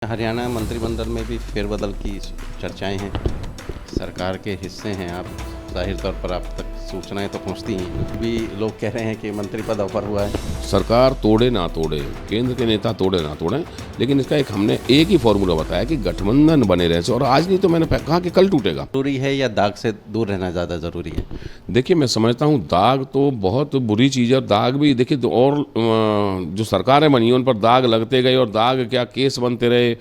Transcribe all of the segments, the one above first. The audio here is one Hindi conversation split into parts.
हरियाणा मंत्रिमंडल में भी फेरबदल की चर्चाएं हैं। सरकार के हिस्से हैं आप, जाहिर तौर पर आप तक सूचनाएं तो पहुंचती ही हैं। भी लोग कह रहे हैं कि मंत्री पद ऑफर हुआ है। सरकार तोड़े ना तोड़े, केंद्र के नेता तोड़े ना तोड़े, लेकिन इसका हमने एक ही फॉर्मूला बताया कि गठबंधन बने रहे। और आज नहीं तो मैंने कहा कि कल टूटेगा। जरूरी है या दाग से दूर रहना ज़्यादा ज़रूरी है? देखिए, मैं समझता हूँ दाग तो बहुत बुरी चीज़ है। दाग भी देखिए और जो सरकारें बनी हैं उन पर दाग लगते गए, और दाग क्या केस बनते रहे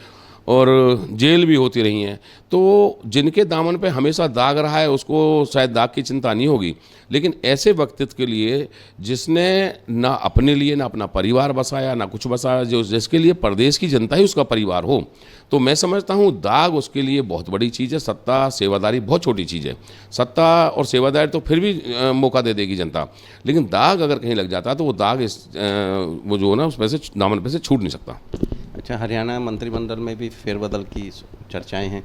और जेल भी होती रही हैं। तो जिनके दामन पे हमेशा दाग रहा है उसको शायद दाग की चिंता नहीं होगी, लेकिन ऐसे व्यक्तित्व के लिए जिसने ना अपने लिए ना अपना परिवार बसाया ना कुछ बसाया, जो जिसके लिए प्रदेश की जनता ही उसका परिवार हो, तो मैं समझता हूँ दाग उसके लिए बहुत बड़ी चीज़ है। सत्ता सेवादारी बहुत छोटी चीज़ है। सत्ता और सेवादारी तो फिर भी मौका दे देगी जनता, लेकिन दाग अगर कहीं लग जाता तो वो दाग वो जो है ना उस पे से दामन पे से छूट नहीं सकता। अच्छा, हरियाणा मंत्रिमंडल में भी फेरबदल की चर्चाएं हैं।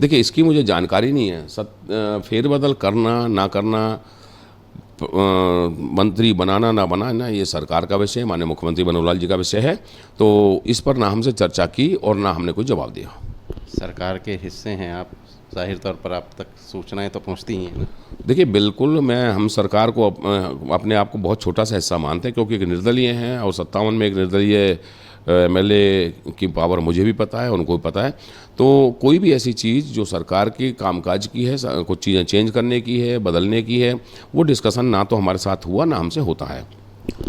देखिए, इसकी मुझे जानकारी नहीं है। फेरबदल करना ना करना, मंत्री बनाना ना बनाना, ये सरकार का विषय है, माननीय मुख्यमंत्री मनोहर लाल जी का विषय है। तो इस पर ना हमसे चर्चा की और ना हमने कोई जवाब दिया। सरकार के हिस्से हैं आप, जाहिर तौर पर आप तक सूचनाएं तो पहुंचती ही हैं। देखिए, बिल्कुल हम सरकार को अपने आप को बहुत छोटा सा हिस्सा मानते हैं, क्योंकि एक निर्दलीय हैं और 57 में एक निर्दलीय एमएलए की पावर मुझे भी पता है, उनको भी पता है। तो कोई भी ऐसी चीज़ जो सरकार की कामकाज की है, कुछ चीज़ें चेंज करने की है, बदलने की है, वो डिस्कशन ना तो हमारे साथ हुआ ना हमसे होता है।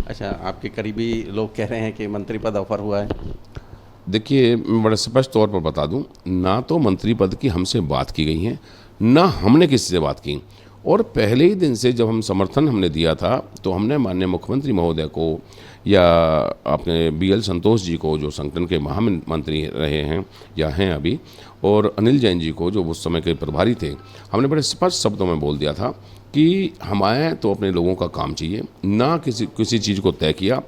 अच्छा, आपके करीबी लोग कह रहे हैं कि मंत्री पद ऑफर हुआ है। देखिए, मैं बड़े स्पष्ट तौर पर बता दूं, ना तो मंत्री पद की हमसे बात की गई है, ना हमने किसी से बात की। और पहले ही दिन से जब हम समर्थन हमने दिया था, तो हमने माननीय मुख्यमंत्री महोदय को या अपने बीएल संतोष जी को, जो संगठन के महामंत्री रहे हैं या हैं अभी, और अनिल जैन जी को, जो उस समय के प्रभारी थे, हमने बड़े स्पष्ट शब्दों में बोल दिया था कि हमारे तो अपने लोगों का काम चाहिए। ना किसी चीज़ को तय किया,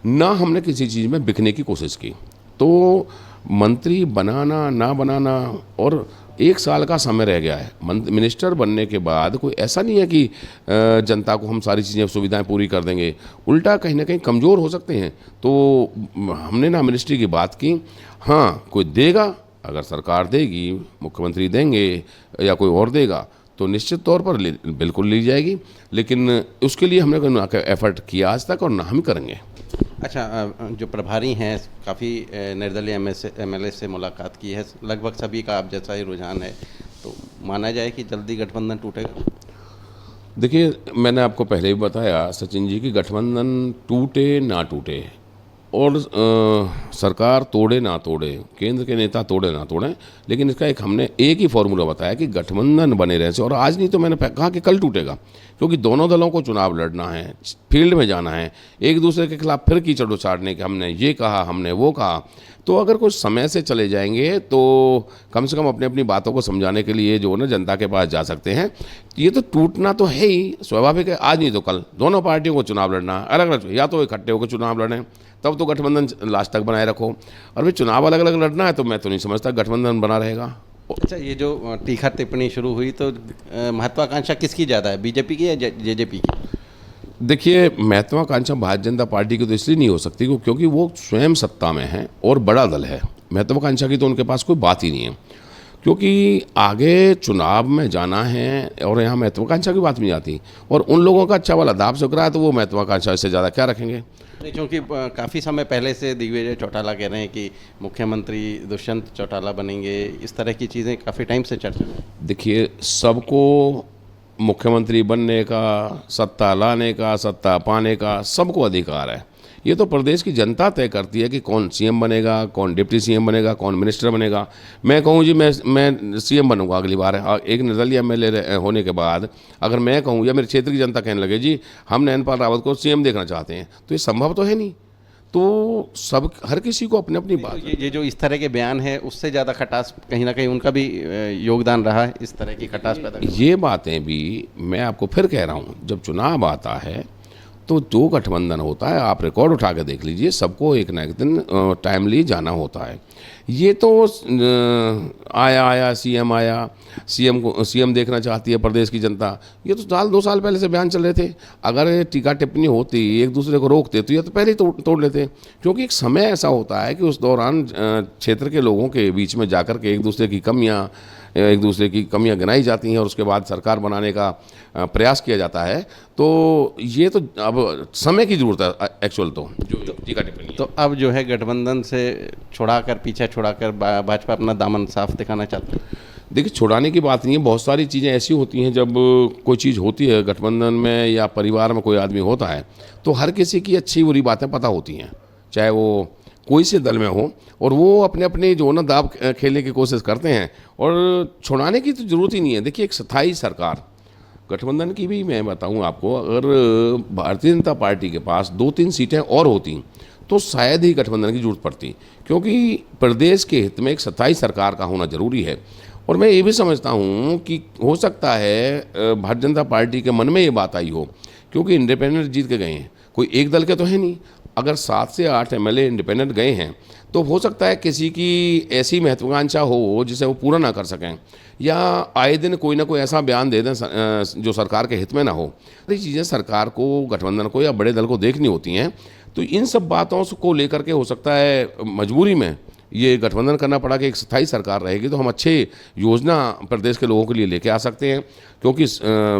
ना हमने किसी चीज़ में बिकने की कोशिश की। तो मंत्री बनाना ना बनाना, और 1 साल का समय रह गया है। मिनिस्टर बनने के बाद कोई ऐसा नहीं है कि जनता को हम सारी चीज़ें सुविधाएं पूरी कर देंगे, उल्टा कहीं ना कहीं कमज़ोर हो सकते हैं। तो हमने ना मिनिस्ट्री की बात की। हाँ, कोई देगा, अगर सरकार देगी, मुख्यमंत्री देंगे या कोई और देगा, तो निश्चित तौर पर बिल्कुल ली जाएगी, लेकिन उसके लिए हमने कोई एफर्ट किया आज तक और ना हम करेंगे। अच्छा, जो प्रभारी हैं, काफ़ी निर्दलीय एमएलए से मुलाकात की है। लगभग सभी का आप जैसा ही रुझान है, तो माना जाए कि जल्दी गठबंधन टूटेगा? देखिए, मैंने आपको पहले ही बताया सचिन जी कि गठबंधन टूटे ना टूटे और सरकार तोड़े ना तोड़े, केंद्र के नेता तोड़े ना तोड़े, लेकिन इसका हमने एक ही फॉर्मूला बताया कि गठबंधन बने रहे। और आज नहीं तो मैंने कहा कि कल टूटेगा, क्योंकि दोनों दलों को चुनाव लड़ना है, फील्ड में जाना है, एक दूसरे के खिलाफ फिर कीचड़ उछाड़ने के हमने ये कहा, हमने वो कहा। तो अगर कुछ समय से चले जाएंगे तो कम से कम अपनी अपनी बातों को समझाने के लिए जो है ना जनता के पास जा सकते हैं। ये तो टूटना तो है ही, स्वाभाविक है। आज नहीं तो कल दोनों पार्टियों को चुनाव लड़ना, अलग अलग, या तो इकट्ठे होकर चुनाव लड़ें, तब तो गठबंधन लास्ट तक बनाए रखो। और फिर चुनाव अलग अलग लड़ना है तो मैं तो नहीं समझता गठबंधन बना रहेगा। अच्छा, ये जो तीखा टिप्पणी शुरू हुई, तो महत्वाकांक्षा किसकी ज़्यादा है, बीजेपी की या जेजेपी की? देखिए, महत्वाकांक्षा भारतीय जनता पार्टी की तो इसलिए नहीं हो सकती क्योंकि वो स्वयं सत्ता में है और बड़ा दल है। महत्वाकांक्षा की तो उनके पास कोई बात ही नहीं है, क्योंकि आगे चुनाव में जाना है और यहाँ महत्वाकांक्षा की बात नहीं आती। और उन लोगों का अच्छा वाला दाब चुक रहा है, तो वो महत्वाकांक्षा इससे ज़्यादा क्या रखेंगे? नहीं, क्योंकि काफ़ी समय पहले से दिग्विजय चौटाला कह रहे हैं कि मुख्यमंत्री दुष्यंत चौटाला बनेंगे। इस तरह की चीज़ें काफ़ी टाइम से चर्चा में। देखिए, सबको मुख्यमंत्री बनने का, सत्ता लाने का, सत्ता पाने का सबको अधिकार है। ये तो प्रदेश की जनता तय करती है कि कौन सीएम बनेगा, कौन डिप्टी सीएम बनेगा, कौन मिनिस्टर बनेगा। मैं कहूँ जी मैं सीएम बनूंगा अगली बार, एक निर्दलीय एमएलए होने के बाद अगर मैं कहूँ या मेरे क्षेत्र की जनता कहने लगे जी हम नैनपाल रावत को सीएम देखना चाहते हैं, तो ये संभव तो है नहीं। तो सब हर किसी को अपनी अपनी बात। ये जो इस तरह के बयान है, उससे ज़्यादा खटास कहीं ना कहीं उनका भी योगदान रहा है इस तरह की खटास पैदा करने में। ये बातें भी मैं आपको फिर कह रहा हूँ, जब चुनाव आता है तो जो गठबंधन होता है, आप रिकॉर्ड उठा के देख लीजिए, सबको एक ना एक दिन टाइमली जाना होता है। ये तो आया सीएम आया, सीएम देखना चाहती है प्रदेश की जनता, ये तो साल 2 साल पहले से बयान चल रहे थे। अगर टीका टिप्पणी होती, एक दूसरे को रोकते, तो ये तो पहले ही तोड़ लेते, क्योंकि एक समय ऐसा होता है कि उस दौरान क्षेत्र के लोगों के बीच में जाकर के एक दूसरे की कमियां गिनाई जाती हैं और उसके बाद सरकार बनाने का प्रयास किया जाता है। तो ये तो अब समय की ज़रूरत है एक्चुअल, तो जो टीका टिप्पणी। तो अब जो है गठबंधन से पीछे छुड़ाकर भाजपा अपना दामन साफ दिखाना चाहती है। देखिए, छुड़ाने की बात नहीं है, बहुत सारी चीज़ें ऐसी होती हैं, जब कोई चीज़ होती है गठबंधन में या परिवार में कोई आदमी होता है, तो हर किसी की अच्छी बुरी बातें पता होती हैं, चाहे वो कोई से दल में हो, और वो अपने अपने जो ना दाव खेलने की कोशिश करते हैं, और छुड़ाने की तो ज़रूरत ही नहीं है। देखिए, एक स्थायी सरकार गठबंधन की भी मैं बताऊं आपको, अगर भारतीय जनता पार्टी के पास 2-3 सीटें और होती तो शायद ही गठबंधन की जरूरत पड़ती, क्योंकि प्रदेश के हित में एक स्थायी सरकार का होना जरूरी है। और मैं ये भी समझता हूँ कि हो सकता है भारतीय जनता पार्टी के मन में ये बात आई हो, क्योंकि इंडिपेंडेंट जीत के गए हैं, कोई एक दल के तो है नहीं। अगर 7 से 8 एमएलए इंडिपेंडेंट गए हैं, तो हो सकता है किसी की ऐसी महत्वाकांक्षा हो जिसे वो पूरा ना कर सकें, या आए दिन कोई ना कोई ऐसा बयान दे दें जो सरकार के हित में ना हो। ये चीज़ें सरकार को, गठबंधन को या बड़े दल को देखनी होती हैं। तो इन सब बातों को लेकर के हो सकता है मजबूरी में ये गठबंधन करना पड़ा कि एक स्थायी सरकार रहेगी तो हम अच्छे योजना प्रदेश के लोगों के लिए लेके आ सकते हैं, क्योंकि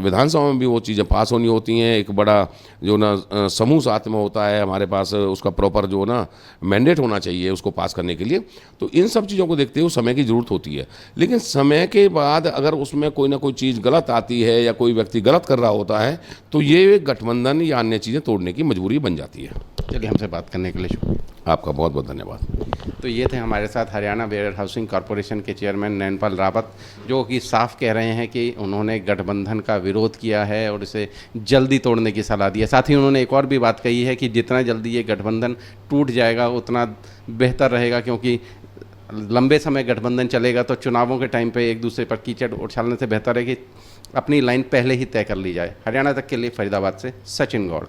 विधानसभा में भी वो चीज़ें पास होनी होती हैं। एक बड़ा जो ना समूह साथ में होता है हमारे पास, उसका प्रॉपर जो ना मैंडेट होना चाहिए उसको पास करने के लिए। तो इन सब चीज़ों को देखते हुए समय की ज़रूरत होती है, लेकिन समय के बाद अगर उसमें कोई ना कोई चीज़ गलत आती है या कोई व्यक्ति गलत कर रहा होता है, तो ये गठबंधन या अन्य चीज़ें तोड़ने की मजबूरी बन जाती है। चलिए, हमसे बात करने के लिए शुक्रिया। आपका बहुत बहुत धन्यवाद। तो ये थे हमारे साथ हरियाणा वेयर हाउसिंग कॉरपोरेशन के चेयरमैन नैनपाल रावत, जो कि साफ कह रहे हैं कि उन्होंने गठबंधन का विरोध किया है और इसे जल्दी तोड़ने की सलाह दी है। साथ ही उन्होंने एक और भी बात कही है कि जितना जल्दी ये गठबंधन टूट जाएगा उतना बेहतर रहेगा, क्योंकि लंबे समय गठबंधन चलेगा तो चुनावों के टाइम पे एक दूसरे पर कीचड़ उछालने से बेहतर है कि अपनी लाइन पहले ही तय कर ली जाए। हरियाणा तक के लिए फरीदाबाद से सचिन गौड़।